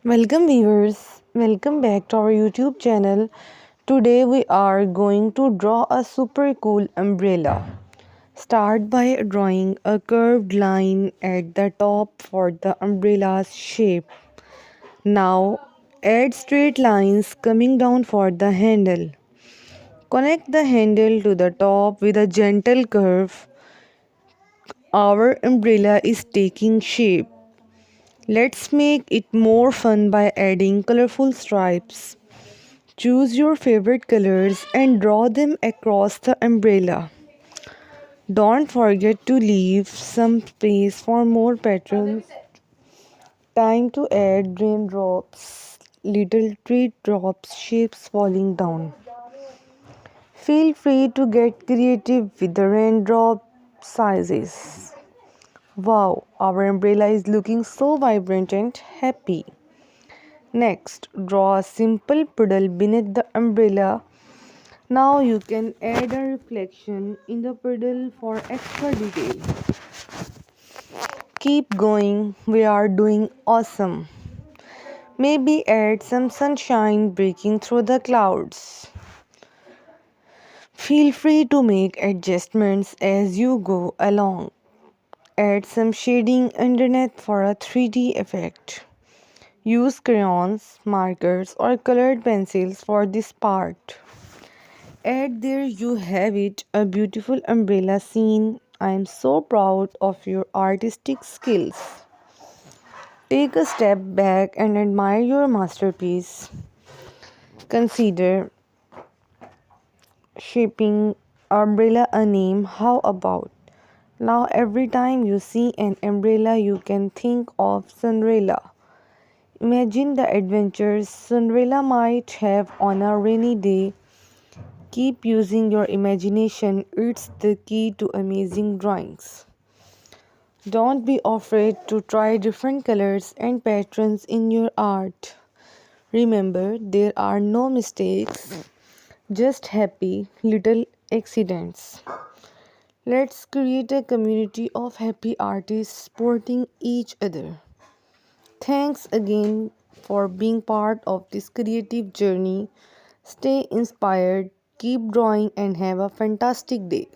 Welcome viewers, welcome back to our YouTube channel. Today we are going to draw a super cool umbrella. Start by drawing a curved line at the top for the umbrella's shape. Now add straight lines coming down for the handle. Connect the handle to the top with a gentle curve. Our umbrella is taking shape. Let's make it more fun by adding colorful stripes. Choose your favorite colors and draw them across the umbrella. Don't forget to leave some space for more patterns. Time to add raindrops, little tree drops, shapes falling down. Feel free to get creative with the raindrop sizes. Wow, our umbrella is looking so vibrant and happy. Next, draw a simple puddle beneath the umbrella. Now you can add a reflection in the puddle for extra detail. Keep going, we are doing awesome. Maybe add some sunshine breaking through the clouds. Feel free to make adjustments as you go along. Add some shading underneath for a 3D effect. Use crayons, markers, or colored pencils for this part. And there you have it, a beautiful umbrella scene. I am so proud of your artistic skills. Take a step back and admire your masterpiece. Consider shaping umbrella a name. How about? Now every time you see an umbrella you can think of Cinderella. Imagine the adventures Cinderella might have on a rainy day. Keep using your imagination, it's the key to amazing drawings. Don't be afraid to try different colors and patterns in your art. Remember, there are no mistakes, just happy little accidents. Let's create a community of happy artists supporting each other. Thanks again for being part of this creative journey. Stay inspired, keep drawing, and have a fantastic day.